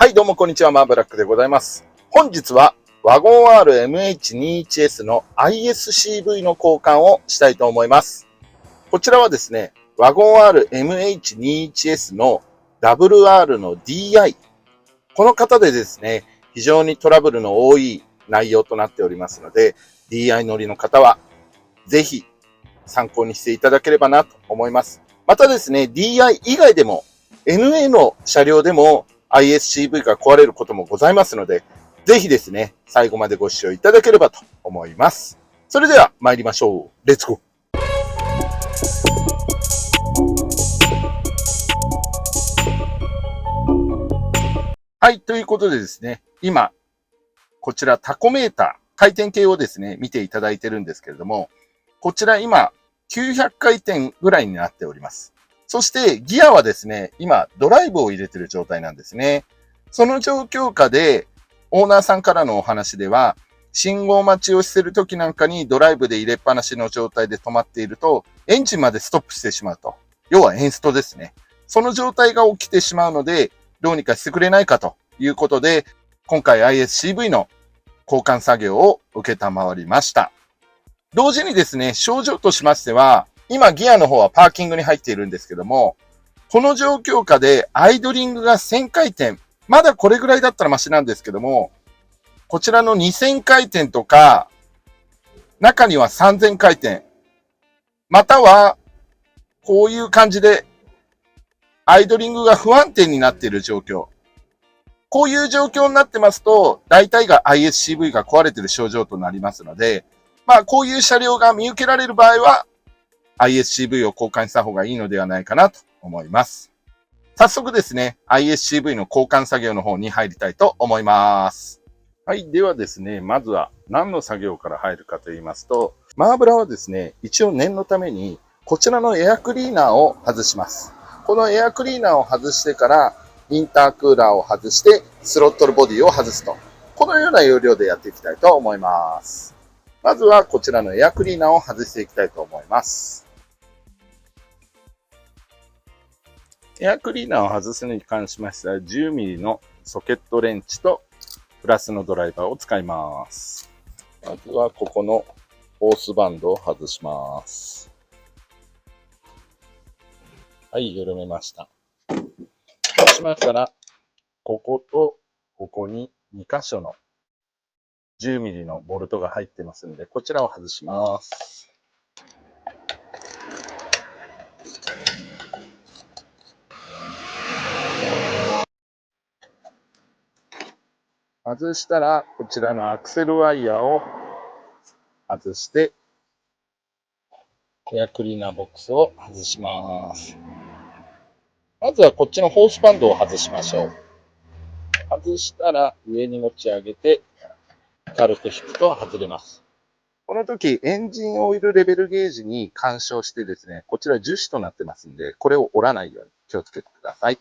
はい、どうもこんにちは。マーブラックでございます。本日はワゴン R MH21S の ISCV の交換をしたいと思います。こちらはですね、ワゴン R MH21S の WR の DI。この方でですね、非常にトラブルの多い内容となっておりますので、DI 乗りの方はぜひ参考にしていただければなと思います。またですね、DI 以外でも NA の車両でもISCV が壊れることもございますので、ぜひですね、最後までご視聴いただければと思います。それでは参りましょう。レッツゴー。はい、ということでですね、今、こちらタコメーター、回転計をですね、見ていただいてるんですけれども、こちら今、900回転ぐらいになっております。そしてギアはですね、今ドライブを入れている状態なんですね。その状況下で、オーナーさんからのお話では、信号待ちをしている時なんかにドライブで入れっぱなしの状態で止まっていると、エンジンまでストップしてしまうと。要はエンストですね。その状態が起きてしまうので、どうにかしてくれないかということで、今回 ISCV の交換作業を受けたまわりました。同時にですね、症状としましては、今ギアの方はパーキングに入っているんですけども、この状況下でアイドリングが1000回転、まだこれぐらいだったらマシなんですけども、こちらの2000回転とか、中には3000回転、またはこういう感じでアイドリングが不安定になっている状況。こういう状況になってますと、大体が ISCV が壊れている症状となりますので、こういう車両が見受けられる場合は、ISCV を交換した方がいいのではないかなと思います。早速ですね、ISCV の交換作業の方に入りたいと思います。はい。ではですね、まずは何の作業から入るかと言いますと、マーブラはですね、一応念のために、こちらのエアクリーナーを外します。このエアクリーナーを外してから、インタークーラーを外して、スロットルボディを外すと。このような要領でやっていきたいと思います。まずはこちらのエアクリーナーを外していきたいと思います。エアクリーナーを外すに関しましては 10mm のソケットレンチとプラスのドライバーを使います。まずはここのホースバンドを外します。はい、緩めました。そうしましたら、こことここに2箇所の 10mm のボルトが入ってますので、こちらを外します。外したら、こちらのアクセルワイヤーを外して、エアクリーナーボックスを外します。まずはこっちのホースバンドを外しましょう。外したら上に持ち上げて、軽く引くと外れます。この時、エンジンオイルレベルゲージに干渉してですね、こちら樹脂となってますんで、これを折らないように気をつけてください。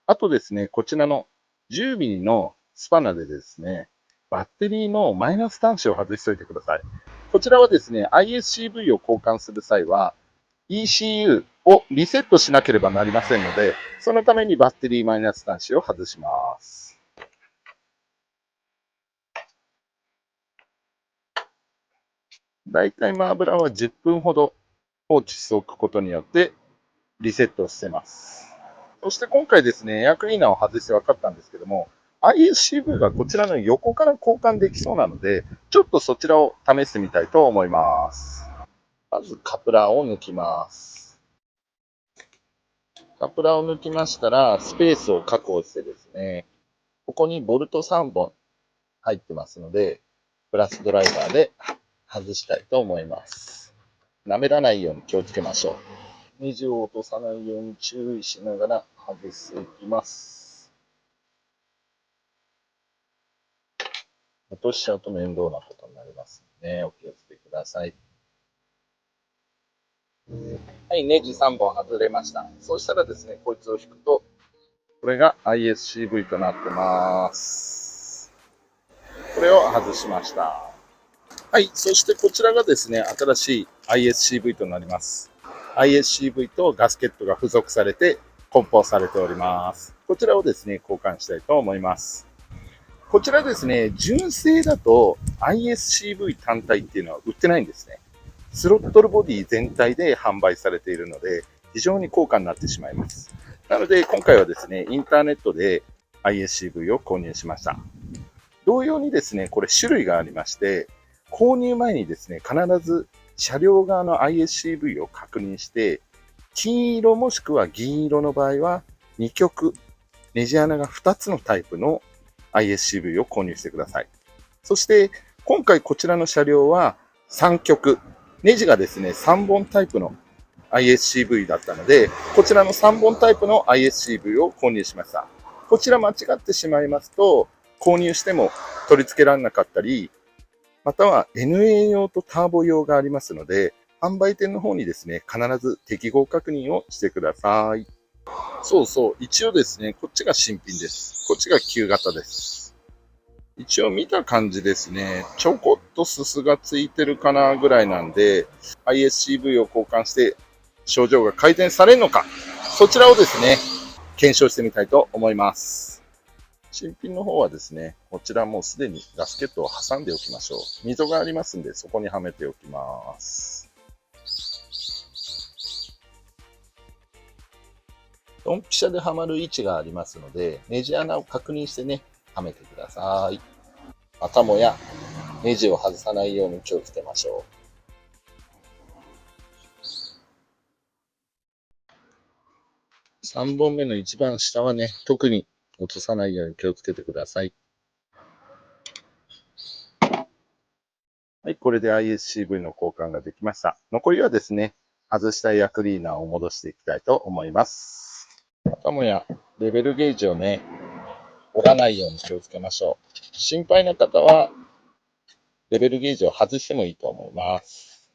あとですね、こちらの 10mm のスパナでですね、バッテリーのマイナス端子を外しておいてください。こちらはですね、ISCV を交換する際は、ECU をリセットしなければなりませんので、そのためにバッテリーマイナス端子を外します。だいたい油は10分ほど放置しておくことによってリセットをしてます。そして今回ですね、エアクリーナーを外して分かったんですけども、ISCV がこちらの横から交換できそうなので、ちょっとそちらを試してみたいと思います。まずカプラーを抜きます。カプラーを抜きましたら、スペースを確保してですね、ここにボルト3本入ってますので、プラスドライバーで外したいと思います。舐めらないように気をつけましょう。ネジを落とさないように注意しながら外していきます。落としちゃうと面倒なことになりますので、お気をつけください。はい、ネジ3本外れました。そうしたらですね、こいつを引くと、これが ISCV となってます。これを外しました。はい、そしてこちらがですね、新しい ISCV となります。ISCV とガスケットが付属されて、梱包されております。こちらをですね、交換したいと思います。こちらですね、純正だと ISCV 単体っていうのは売ってないんですね。スロットルボディ全体で販売されているので、非常に高価になってしまいます。なので、今回はですね、インターネットで ISCV を購入しました。同様にですね、これ種類がありまして、購入前にですね、必ず車両側の ISCV を確認して、金色もしくは銀色の場合は、2極、ネジ穴が2つのタイプの ISCV を購入してください。そして、今回こちらの車両は3極、ネジがですね、3本タイプの ISCV だったので、こちらの3本タイプの ISCV を購入しました。こちら間違ってしまいますと、購入しても取り付けられなかったり、または NA 用とターボ用がありますので、販売店の方にですね、必ず適合確認をしてください。そうそう、一応ですね、こっちが新品です。こっちが旧型です。一応見た感じですね、ちょこっとすすがついてるかなぐらいなんで、ISCV を交換して症状が改善されるのか、そちらをですね、検証してみたいと思います。新品の方はですね、こちらもうすでにガスケットを挟んでおきましょう。溝がありますんで、そこにはめておきます。ドンピシャではまる位置がありますので、ネジ穴を確認してね、はめてください。またもや、ネジを外さないように気をつけましょう。3本目の一番下はね、特に落とさないように気をつけてください。はい、これで ISCV の交換ができました。残りはですね、外したエアクリーナーを戻していきたいと思います。またもや、レベルゲージをね、折らないように気をつけましょう。心配な方は、レベルゲージを外してもいいと思います。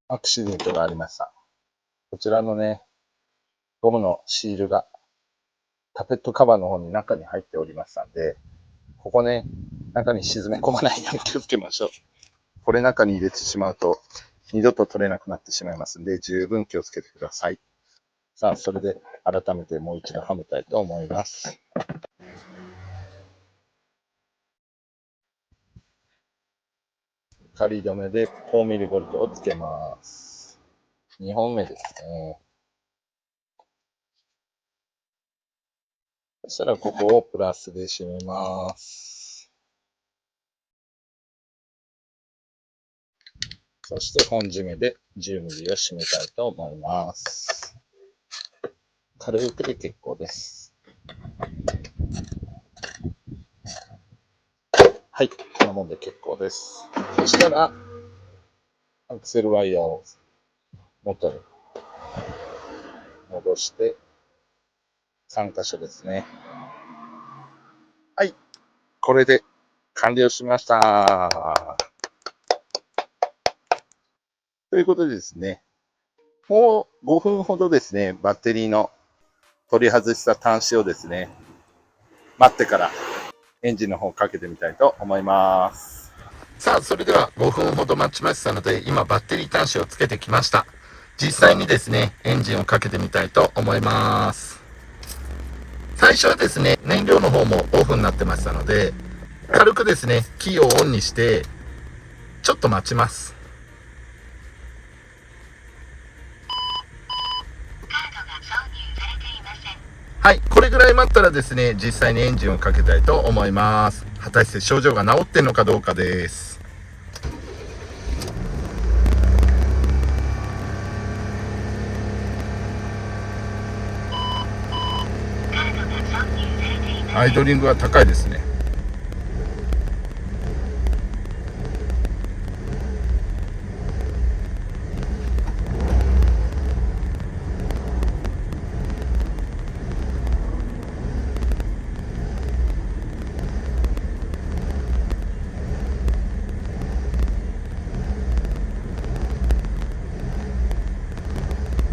アクシデントがありました。こちらのね、ゴムのシールがタペットカバーの方に中に入っておりましたんで、ここね、中に沈め込まないように気をつけましょう。これ中に入れてしまうと、二度と取れなくなってしまいますんで、十分気をつけてください。さあ、それで改めてもう一度はめたいと思います。仮止めで4ミリボルトをつけます。2本目ですね。そしたらここをプラスで締めます。そして本締めで10ミリを締めたいと思います。軽くで結構です。はい、こんなもんで結構です。そしたら、アクセルワイヤーを元に戻して、3箇所ですね。はい、これで完了しました。ということでですね、もう5分ほどですね、バッテリーの取り外した端子をですね、待ってからエンジンの方をかけてみたいと思います。さあ、それでは5分ほど待ちましたので、今バッテリー端子をつけてきました。実際にですね、エンジンをかけてみたいと思います。最初はですね、燃料の方もオフになってましたので、軽くですね、キーをオンにして、ちょっと待ちます。はい、これぐらい待ったらですね、実際にエンジンをかけたいと思います。果たして症状が治ってんのかどうかです。アイドリングは高いですね。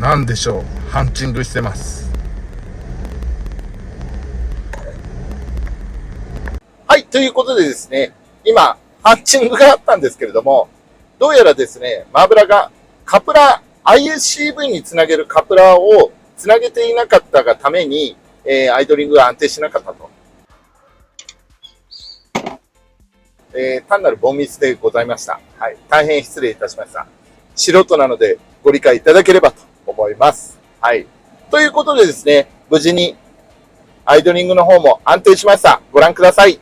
なんでしょう。ハンチングしてます。はい、ということでですね、今、ハンチングがあったんですけれども、どうやらですね、マーブラがカプラー、ISCV につなげるカプラーをつなげていなかったがために、アイドリングが安定しなかったと。単なる凡ミスでございました。はい。大変失礼いたしました。素人なのでご理解いただければと思います。はい。ということでですね、無事にアイドリングの方も安定しました。ご覧ください。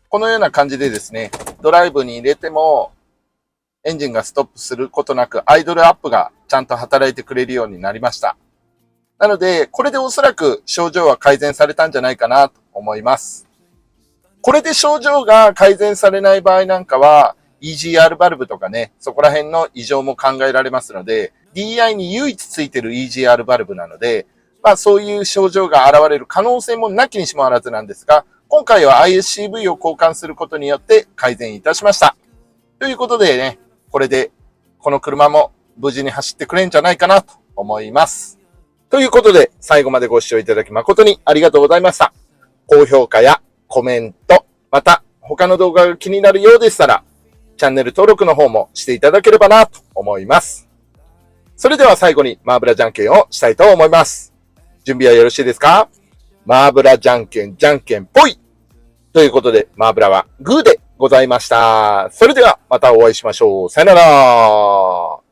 このような感じでですね、ドライブに入れてもエンジンがストップすることなくアイドルアップがちゃんと働いてくれるようになりました。なので、これでおそらく症状は改善されたんじゃないかなと思います。これで症状が改善されない場合なんかは、EGR バルブとかね、そこら辺の異常も考えられますので、DI に唯一ついてる EGR バルブなので、そういう症状が現れる可能性もなきにしもあらずなんですが、今回は ISCV を交換することによって改善いたしました。ということでね、これでこの車も無事に走ってくれんじゃないかなと思います。ということで、最後までご視聴いただき誠にありがとうございました。高評価やコメント、また他の動画が気になるようでしたら、チャンネル登録の方もしていただければなと思います。それでは最後にマーブラじゃんけんをしたいと思います。準備はよろしいですか？マーブラじゃんけん、じゃんけんぽいということで、マーブラはグーでございました。それではまたお会いしましょう。さよなら。